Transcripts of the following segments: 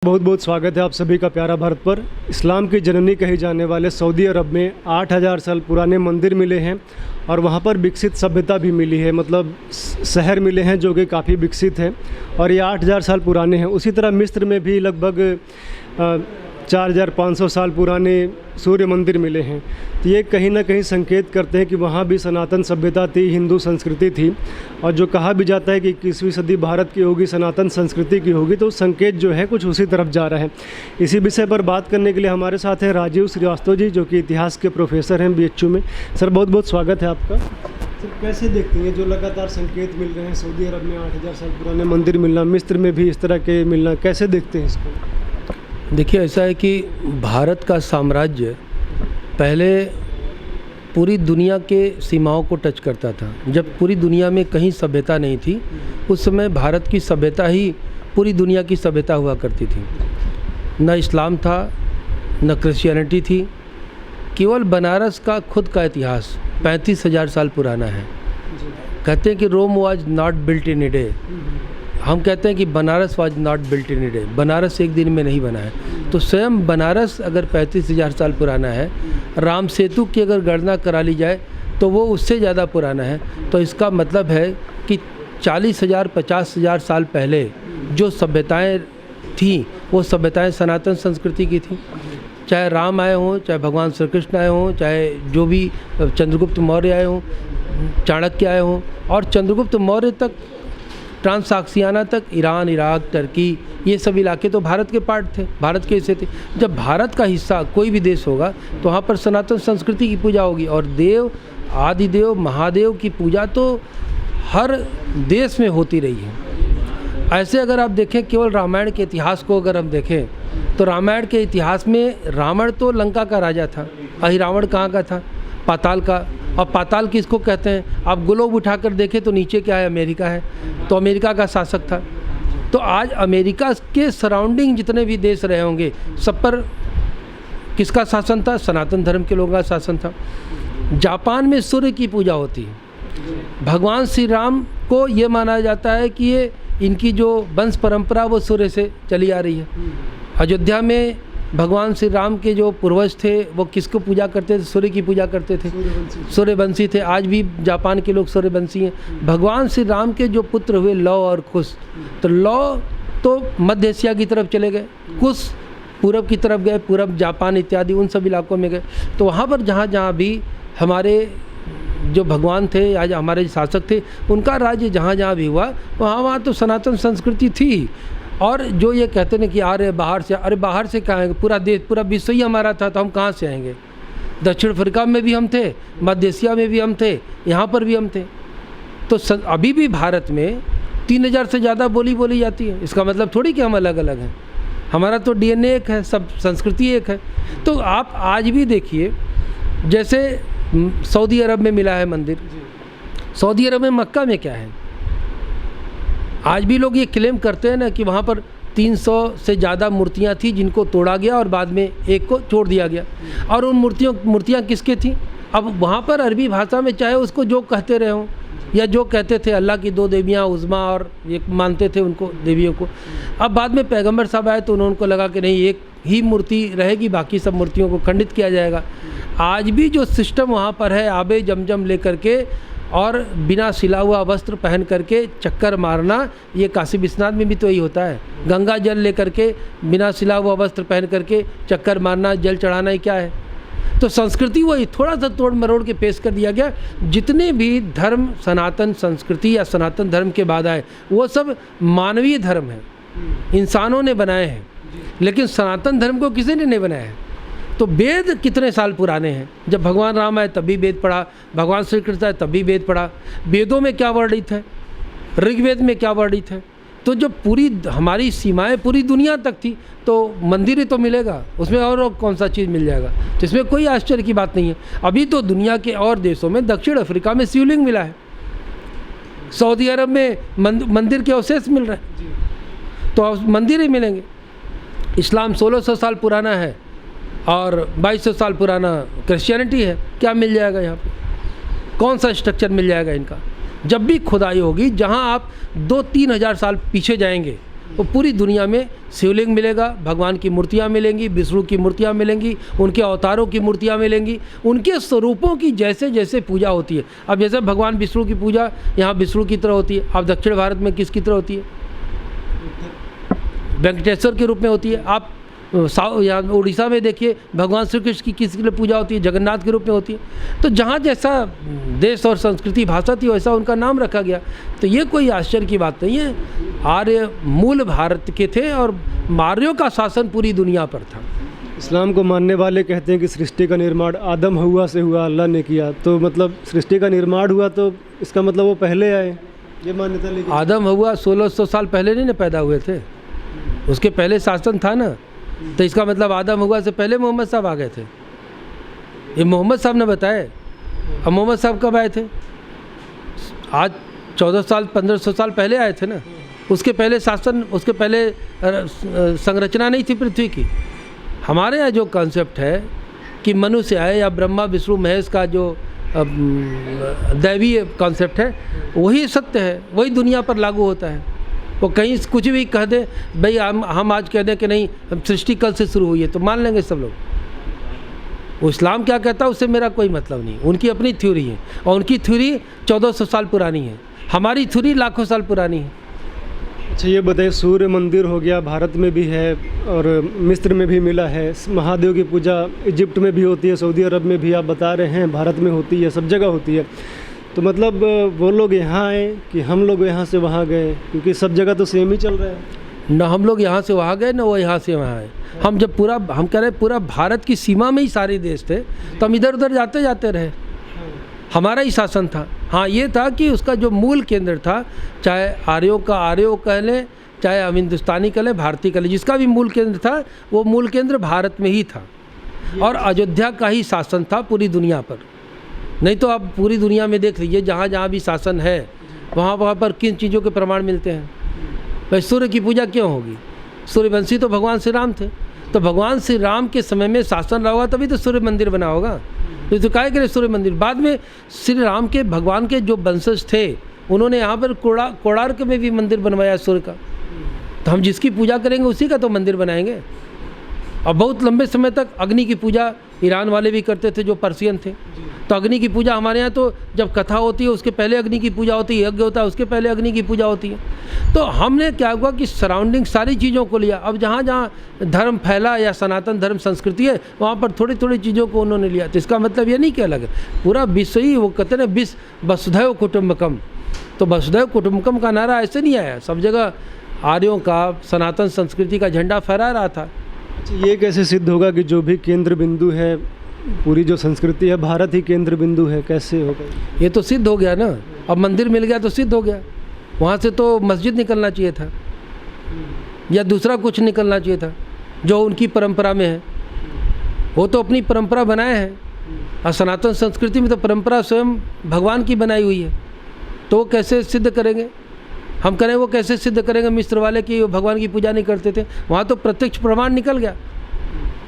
बहुत बहुत स्वागत है आप सभी का प्यारा भारत पर। इस्लाम की जननी कही जाने वाले सऊदी अरब में 8000 साल पुराने मंदिर मिले हैं और वहाँ पर विकसित सभ्यता भी मिली है, मतलब शहर मिले हैं जो कि काफ़ी विकसित हैं और ये 8000 साल पुराने हैं। उसी तरह मिस्र में भी लगभग 4500 साल पुराने सूर्य मंदिर मिले हैं। तो ये कहीं ना कहीं संकेत करते हैं कि वहाँ भी सनातन सभ्यता थी, हिंदू संस्कृति थी। और जो कहा भी जाता है कि 21वीं सदी भारत की होगी, सनातन संस्कृति की होगी, तो संकेत जो है कुछ उसी तरफ जा रहा है। इसी विषय पर बात करने के लिए हमारे साथ हैं राजीव श्रीवास्तव जी, जो कि इतिहास के प्रोफेसर हैं BHU में। सर बहुत बहुत स्वागत है आपका। सर कैसे देखते हैं जो लगातार संकेत मिल रहे हैं, सऊदी अरब में 8000 साल पुराने मंदिर मिलना, मिस्र में भी इस तरह के मिलना, कैसे देखते हैं इसको? देखिए, ऐसा है कि भारत का साम्राज्य पहले पूरी दुनिया के सीमाओं को टच करता था। जब पूरी दुनिया में कहीं सभ्यता नहीं थी, उस समय भारत की सभ्यता ही पूरी दुनिया की सभ्यता हुआ करती थी। न इस्लाम था, न क्रिश्चियनिटी थी। केवल बनारस का खुद का इतिहास 35,000 साल पुराना है। कहते हैं कि Rome was not built in a day. हम कहते हैं कि Banaras was not built in a day. Banaras एक दिन में नहीं बना है। तो स्वयं बनारस अगर 35,000 साल पुराना है, राम सेतु की अगर गणना करा ली जाए तो वो उससे ज़्यादा पुराना है। तो इसका मतलब है कि 40,000 50,000 साल पहले जो सभ्यताएं थीं, वो सभ्यताएं सनातन संस्कृति की थीं। चाहे राम आए हों, चाहे भगवान श्री कृष्ण आए हों, चाहे जो भी चंद्रगुप्त मौर्य आए हों, चाणक्य आए हों, और चंद्रगुप्त मौर्य तक, ट्रांसाक्सियाना तक, ईरान, इराक, टर्की, ये सब इलाके तो भारत के पार्ट थे, भारत के हिस्से थे। जब भारत का हिस्सा कोई भी देश होगा तो वहाँ पर सनातन संस्कृति की पूजा होगी। और देव, आदिदेव, महादेव की पूजा तो हर देश में होती रही है। ऐसे अगर आप देखें, केवल रामायण के इतिहास को अगर हम देखें तो रामायण के इतिहास में रावण तो लंका का राजा था, अहिरावण कहाँ का था? पाताल का। और पाताल किसको कहते हैं? आप ग्लोब उठाकर देखें तो नीचे क्या है? अमेरिका है। तो अमेरिका का शासक था। तो आज अमेरिका के सराउंडिंग जितने भी देश रहे होंगे, सब पर किसका शासन था? सनातन धर्म के लोगों का शासन था। जापान में सूर्य की पूजा होती है। भगवान श्री राम को ये माना जाता है कि ये इनकी जो वंश परंपरा वो सूर्य से चली आ रही है। अयोध्या में भगवान श्री राम के जो पूर्वज थे वो किसको पूजा करते थे? सूर्य की पूजा करते थे, सूर्यवंशी थे। आज भी जापान के लोग सूर्यवंशी हैं। भगवान श्री राम के जो पुत्र हुए लौ और कुश, तो लौ तो मध्य एशिया की तरफ चले गए, कुश पूरब की तरफ गए, पूरब जापान इत्यादि उन सब इलाकों में गए। तो वहाँ पर जहाँ जहाँ भी हमारे जो भगवान थे या हमारे शासक थे, उनका राज्य जहाँ जहाँ भी हुआ, वहाँ तो सनातन संस्कृति थी। और जो ये कहते हैं कि अरे बाहर से, अरे बाहर से कहाँ आएंगे? पूरा देश, पूरा विश्व ही हमारा था, तो हम कहाँ से आएंगे? दक्षिण अफ्रीका में भी हम थे, मध्य एशिया में भी हम थे, यहाँ पर भी हम थे। तो अभी भी भारत में 3000 से ज़्यादा बोली जाती है। इसका मतलब थोड़ी कि हम अलग अलग हैं। हमारा तो DNA एक है, सब संस्कृति एक है। तो आप आज भी देखिए, जैसे सऊदी अरब में मिला है मंदिर, सऊदी अरब में मक्का में क्या है? आज भी लोग ये क्लेम करते हैं ना कि वहाँ पर 300 से ज़्यादा मूर्तियाँ थी जिनको तोड़ा गया और बाद में एक को छोड़ दिया गया। और उन मूर्तियाँ किसके थी? अब वहाँ पर अरबी भाषा में चाहे उसको जो कहते रहे हों, या जो कहते थे अल्लाह की 2 देवियाँ उज़्मा और एक मानते थे उनको देवियों को। अब बाद में पैगंबर साहब आए तो उनको लगा कि नहीं, एक ही मूर्ति रहेगी, बाकी सब मूर्तियों को खंडित किया जाएगा। आज भी जो सिस्टम वहाँ पर है, आबे जमजम लेकर के और बिना सिला हुआ वस्त्र पहन करके चक्कर मारना, ये काशी विश्वनाथ में भी तो यही होता है। गंगा जल लेकर के बिना सिला हुआ वस्त्र पहन करके चक्कर मारना, जल चढ़ाना, ही क्या है? तो संस्कृति वही थोड़ा सा तोड़ मरोड़ के पेश कर दिया गया। जितने भी धर्म सनातन संस्कृति या सनातन धर्म के बाद आए, वो सब मानवीय धर्म है, इंसानों ने बनाए हैं। लेकिन सनातन धर्म को किसी ने नहीं बनाया है। तो वेद कितने साल पुराने हैं? जब भगवान राम आए तब भी वेद पढ़ा, भगवान श्री कृष्ण आए तब भी वेद पढ़ा। वेदों में क्या वर्णित है? ऋग्वेद में क्या वर्णित है? तो जब पूरी हमारी सीमाएं पूरी दुनिया तक थी, तो मंदिर ही तो मिलेगा, उसमें और कौन सा चीज़ मिल जाएगा? तो इसमें कोई आश्चर्य की बात नहीं है। अभी तो दुनिया के और देशों में, दक्षिण अफ्रीका में शिवलिंग मिला है, सऊदी अरब में मंदिर के अवशेष मिल रहे हैं, तो मंदिर ही मिलेंगे। इस्लाम 1600 साल पुराना है और 2200 साल पुराना क्रिश्चियनिटी है। क्या मिल जाएगा यहाँ पे? कौन सा स्ट्रक्चर मिल जाएगा इनका? जब भी खुदाई होगी, जहाँ आप 2-3 हज़ार साल पीछे जाएंगे वो पूरी दुनिया में शिवलिंग मिलेगा, भगवान की मूर्तियाँ मिलेंगी, विष्णु की मूर्तियाँ मिलेंगी, उनके अवतारों की मूर्तियाँ मिलेंगी, उनके स्वरूपों की जैसे जैसे पूजा होती है। अब जैसे भगवान विष्णु की पूजा यहाँ विष्णु की तरह होती है, अब दक्षिण भारत में किसकी तरह होती है? वेंकटेश्वर के रूप में होती है। आप यहाँ उड़ीसा में देखिए भगवान श्री कृष्ण की किस लिए पूजा होती है? जगन्नाथ के रूप में होती है। तो जहाँ जैसा देश और संस्कृति भाषा थी वैसा उनका नाम रखा गया। तो ये कोई आश्चर्य की बात नहीं है। आर्य मूल भारत के थे और आर्यों का शासन पूरी दुनिया पर था। इस्लाम को मानने वाले कहते हैं कि सृष्टि का निर्माण आदम हव्वा से हुआ, अल्लाह ने किया। तो मतलब सृष्टि का निर्माण हुआ तो इसका मतलब वो पहले आए, ये मान्यता। लेकिन आदम हव्वा 1600 साल पहले नहीं ना पैदा हुए थे, उसके पहले शासन था ना। तो इसका मतलब आदम हव्वा से पहले मोहम्मद साहब आ गए थे। ये मोहम्मद साहब ने बताया। अब मोहम्मद साहब कब आए थे? आज 1400 साल 1500 साल पहले आए थे ना। उसके पहले शासन, उसके पहले संरचना नहीं थी पृथ्वी की। हमारे यहाँ जो कॉन्सेप्ट है कि मनुष्य है या ब्रह्मा विष्णु महेश का जो दैवीय कॉन्सेप्ट है वही सत्य है, वही दुनिया पर लागू होता है। वो कहीं कुछ भी कह दे, भाई हम आज कह दें कि नहीं हम सृष्टि कल से शुरू हुई है, तो मान लेंगे सब लोग। वो इस्लाम क्या कहता है उससे मेरा कोई मतलब नहीं। उनकी अपनी थ्योरी है और उनकी थ्योरी 1400 साल पुरानी है, हमारी थ्योरी लाखों साल पुरानी है। अच्छा ये बताइए, सूर्य मंदिर हो गया, भारत में भी है और मिस्र में भी मिला है। महादेव की पूजा इजिप्ट में भी होती है, सऊदी अरब में भी आप बता रहे हैं, भारत में होती है, सब जगह होती है। तो मतलब वो लोग यहाँ आए कि हम लोग यहाँ से वहाँ गए? क्योंकि सब जगह तो सेम ही चल रहा है। ना हम लोग यहाँ से वहाँ गए ना वो यहाँ से वहाँ आए। हम जब हम कह रहे पूरा भारत की सीमा में ही सारे देश थे तो हम इधर उधर जाते जाते रहे, हमारा ही शासन था। हाँ ये था कि उसका जो मूल केंद्र था, चाहे आर्यों का आर्यों कह लें, चाहे हम हिंदुस्तानी कह लें, भारतीय कह लें, जिसका भी मूल केंद्र था वो मूल केंद्र भारत में ही था और अयोध्या का ही शासन था पूरी दुनिया पर। नहीं तो आप पूरी दुनिया में देख लीजिए, जहाँ जहाँ भी शासन है वहाँ पर किन चीज़ों के प्रमाण मिलते हैं? भाई सूर्य की पूजा क्यों होगी? सूर्यवंशी तो भगवान श्री राम थे, तो भगवान श्री राम के समय में शासन रहा होगा तभी तो सूर्य मंदिर बना होगा। तो काहे करे सूर्य मंदिर? बाद में श्री राम के भगवान के जो वंशज थे उन्होंने यहाँ पर कोणार्क में भी मंदिर बनवाया सूर्य का। तो हम जिसकी पूजा करेंगे उसी का तो मंदिर बनाएंगे। और बहुत लंबे समय तक अग्नि की पूजा ईरान वाले भी करते थे जो पर्शियन थे। तो अग्नि की पूजा हमारे यहाँ तो जब कथा होती है उसके पहले अग्नि की पूजा होती है, यज्ञ होता है उसके पहले अग्नि की पूजा होती है। तो हमने क्या हुआ कि सराउंडिंग सारी चीज़ों को लिया। अब जहाँ जहाँ धर्म फैला या सनातन धर्म संस्कृति है वहाँ पर थोड़ी थोड़ी चीज़ों को उन्होंने लिया। तो इसका मतलब ये नहीं कि अलग है, पूरा विश्व ही, वो कहते हैं विश्व वसुधैव कुटुम्बकम। तो वसुधैव कुटुम्बकम का नारा ऐसे नहीं आया, सब जगह आर्यों का सनातन संस्कृति का झंडा फहरा रहा था। ये कैसे सिद्ध होगा कि जो भी केंद्र बिंदु है, पूरी जो संस्कृति है, भारत ही केंद्र बिंदु है? कैसे होगा ये? तो सिद्ध हो गया ना। अब मंदिर मिल गया तो सिद्ध हो गया। वहाँ से तो मस्जिद निकलना चाहिए था या दूसरा कुछ निकलना चाहिए था जो उनकी परंपरा में है। वो तो अपनी परंपरा बनाए हैं और सनातन संस्कृति में तो परंपरा स्वयं भगवान की बनाई हुई है। तो वो कैसे सिद्ध करेंगे? हम करें वो कैसे सिद्ध करेंगे मिस्र वाले कि वो भगवान की पूजा नहीं करते थे? वहाँ तो प्रत्यक्ष प्रमाण निकल गया।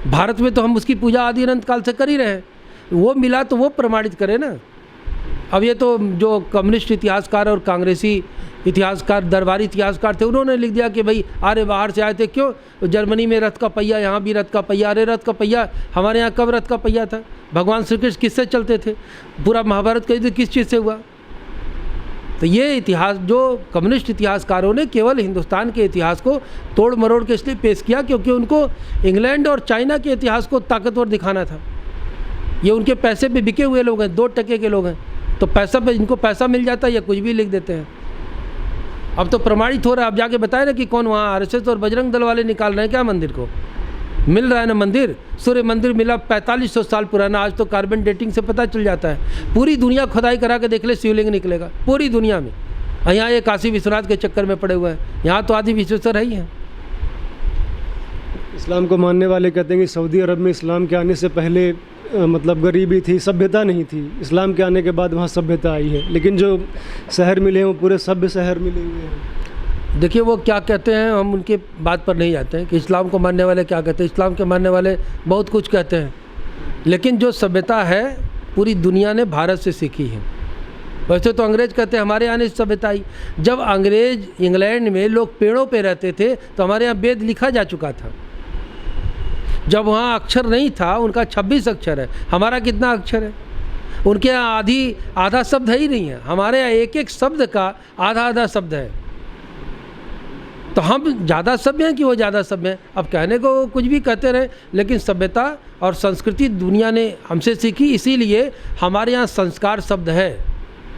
भारत में तो हम उसकी पूजा आदि अनंत काल से कर ही रहे हैं। वो मिला तो वो प्रमाणित करे ना। अब ये तो जो कम्युनिस्ट इतिहासकार और कांग्रेसी इतिहासकार, दरबारी इतिहासकार थे, उन्होंने लिख दिया कि भाई आर्य बाहर से आए थे। क्यों? जर्मनी में रथ का पहिया, यहाँ भी रथ का पहिया। अरे रथ का पहिया हमारे यहाँ कब रथ का पहिया था? भगवान श्री कृष्ण किससे चलते थे? पूरा महाभारत का युद्ध किस चीज़ से हुआ? तो ये इतिहास जो कम्युनिस्ट इतिहासकारों ने केवल हिंदुस्तान के इतिहास को तोड़ मरोड़ के इसलिए पेश किया क्योंकि उनको इंग्लैंड और चाइना के इतिहास को ताकतवर दिखाना था। ये उनके पैसे पे बिके हुए लोग हैं, 2 टके के लोग हैं। तो पैसा पे इनको पैसा मिल जाता है या कुछ भी लिख देते हैं। अब तो प्रमाणित हो रहा है। अब जाके बताए ना कि कौन वहाँ आरएसएस और बजरंग दल वाले निकाल रहे हैं क्या मंदिर को? मिल रहा है ना मंदिर। सूर्य मंदिर मिला 4500 साल पुराना। आज तो कार्बन डेटिंग से पता चल जाता है। पूरी दुनिया खुदाई करा के देख ले, शिवलिंग निकलेगा पूरी दुनिया में। यहाँ ये काशी विश्वनाथ के चक्कर में पड़े हुए हैं, यहाँ तो आदि विश्वेश्वर है ही हैं। इस्लाम को मानने वाले कहते हैं कि सऊदी अरब में इस्लाम के आने से पहले मतलब गरीबी थी, सभ्यता नहीं थी। इस्लाम के आने के बाद वहाँ सभ्यता आई है, लेकिन जो शहर मिले हैं वो पूरे सभ्य शहर मिले हुए हैं। देखिए वो क्या कहते हैं, हम उनके बात पर नहीं जाते हैं कि इस्लाम को मानने वाले क्या कहते हैं। इस्लाम के मानने वाले बहुत कुछ कहते हैं, लेकिन जो सभ्यता है पूरी दुनिया ने भारत से सीखी है। वैसे तो अंग्रेज कहते हैं हमारे आने से सभ्यता आई। जब अंग्रेज इंग्लैंड में लोग पेड़ों पे रहते थे तो हमारे यहाँ वेद लिखा जा चुका था। जब वहाँ अक्षर नहीं था, उनका 26 अक्षर है, हमारा कितना अक्षर है? उनके यहाँ आधा शब्द है ही नहीं है, हमारे यहाँ एक एक शब्द का आधा शब्द है। तो हम ज़्यादा सभ्य हैं कि वो ज़्यादा सभ्य हैं? अब कहने को कुछ भी कहते रहे, लेकिन सभ्यता और संस्कृति दुनिया ने हमसे सीखी, इसीलिए हमारे यहाँ संस्कार शब्द है।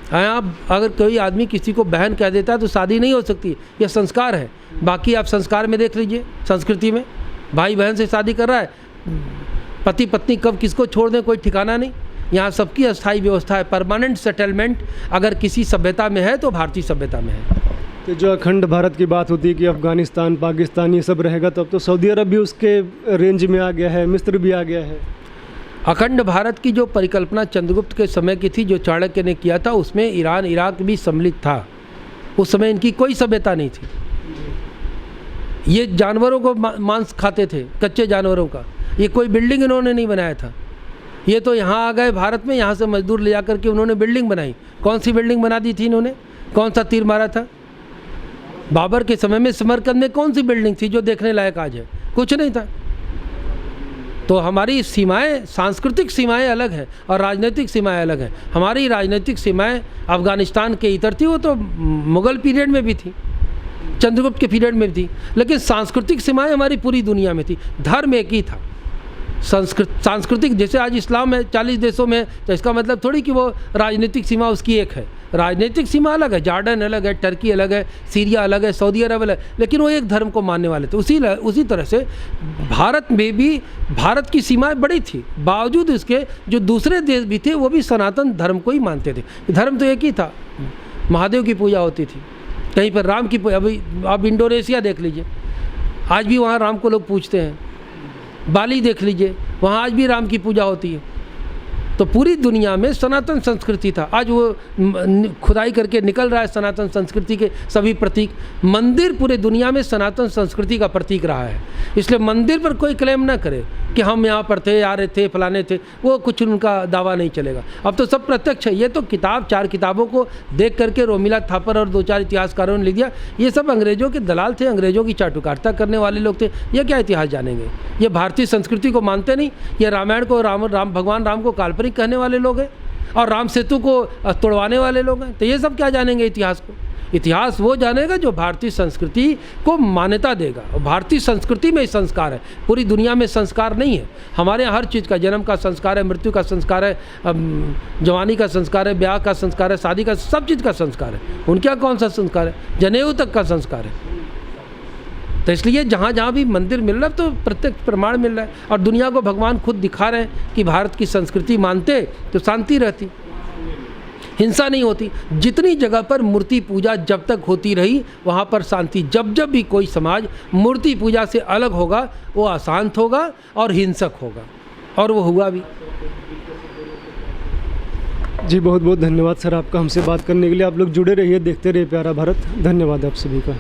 यहाँ अगर कोई आदमी किसी को बहन कह देता है तो शादी नहीं हो सकती, यह संस्कार है। बाकी आप संस्कार में देख लीजिए, संस्कृति में भाई बहन से शादी कर रहा है, पति पत्नी कब किसको छोड़ दें कोई ठिकाना नहीं। यहाँ सबकी अस्थायी व्यवस्था है, परमानेंट सेटलमेंट अगर किसी सभ्यता में है तो भारतीय सभ्यता में है। तो जो अखंड भारत की बात होती है कि अफ़गानिस्तान, पाकिस्तान ये सब रहेगा, तब तो सऊदी अरब भी उसके रेंज में आ गया है, मिस्र भी आ गया है। अखंड भारत की जो परिकल्पना चंद्रगुप्त के समय की थी, जो चाणक्य ने किया था, उसमें ईरान इराक भी सम्मिलित था। उस समय इनकी कोई सभ्यता नहीं थी। ये जानवरों को मांस खाते थे, कच्चे जानवरों का। ये कोई बिल्डिंग इन्होंने नहीं बनाया था। ये तो यहाँ आ गए भारत में, यहाँ से मजदूर ले जाकर के उन्होंने बिल्डिंग बनाई। कौन सी बिल्डिंग बना दी थी इन्होंने? कौन सा तीर मारा था? बाबर के समय में समरकंद में कौन सी बिल्डिंग थी जो देखने लायक आज है? कुछ नहीं था। तो हमारी सीमाएं, सांस्कृतिक सीमाएं अलग हैं और राजनीतिक सीमाएं अलग हैं। हमारी राजनीतिक सीमाएं अफ़गानिस्तान के इतर थी, वो तो मुग़ल पीरियड में भी थी, चंद्रगुप्त के पीरियड में भी थी, लेकिन सांस्कृतिक सीमाएं हमारी पूरी दुनिया में थी। धर्म एक ही था। सांस्कृतिक, जैसे आज इस्लाम है 40 देशों में, तो इसका मतलब थोड़ी कि वो राजनीतिक सीमा उसकी एक है। राजनीतिक सीमा अलग है, जॉर्डन अलग है, टर्की अलग है, सीरिया अलग है, सऊदी अरब अलग है, लेकिन वो एक धर्म को मानने वाले थे। उसी तरह से भारत में भी भारत की सीमाएं बड़ी थी, बावजूद इसके जो दूसरे देश भी थे वो भी सनातन धर्म को ही मानते थे। धर्म तो एक ही था, महादेव की पूजा होती थी, कहीं पर राम की पूजा। अभी आप इंडोनेशिया देख लीजिए, आज भी वहाँ राम को लोग पूजते हैं। बाली देख लीजिए, वहाँ आज भी राम की पूजा होती है। तो पूरी दुनिया में सनातन संस्कृति था। आज वो खुदाई करके निकल रहा है सनातन संस्कृति के सभी प्रतीक। मंदिर पूरे दुनिया में सनातन संस्कृति का प्रतीक रहा है। इसलिए मंदिर पर कोई क्लेम ना करे कि हम यहाँ पर थे, आ रहे थे, फलाने थे, वो कुछ उनका दावा नहीं चलेगा। अब तो सब प्रत्यक्ष है। ये तो चार किताबों को देख करके रोमिला थापर और 2-4 इतिहासकारों ने लिख दिया। ये सब अंग्रेज़ों के दलाल थे, अंग्रेज़ों की चाटुकारिता करने वाले लोग थे। ये क्या इतिहास जानेंगे? ये भारतीय संस्कृति को मानते नहीं। ये रामायण को भगवान राम को काल्पनिक कहने वाले लोग हैं और राम सेतु को तोड़वाने वाले लोग हैं। तो ये सब क्या जानेंगे इतिहास को? इतिहास वो जानेगा जो भारतीय संस्कृति को मान्यता देगा। और भारतीय संस्कृति में ही संस्कार है, पूरी दुनिया में संस्कार नहीं है। हमारे यहाँ हर चीज़ का, जन्म का संस्कार है, मृत्यु का संस्कार है, जवानी का संस्कार है, ब्याह का संस्कार है, शादी का, सब चीज़ का संस्कार है। उनके यहाँ कौन सा संस्कार है? जनेऊ तक का संस्कार है। तो इसलिए जहाँ जहाँ भी मंदिर मिल रहा है तो प्रत्यक्ष प्रमाण मिल रहा है, और दुनिया को भगवान खुद दिखा रहे हैं कि भारत की संस्कृति मानते तो शांति रहती, हिंसा नहीं होती। जितनी जगह पर मूर्ति पूजा जब तक होती रही वहाँ पर शांति। जब भी कोई समाज मूर्ति पूजा से अलग होगा वो अशांत होगा और हिंसक होगा, और वो हुआ भी। जी बहुत बहुत धन्यवाद सर आपका हमसे बात करने के लिए। आप लोग जुड़े रहिए, देखते रहिए प्यारा भारत। धन्यवाद आप सभी का।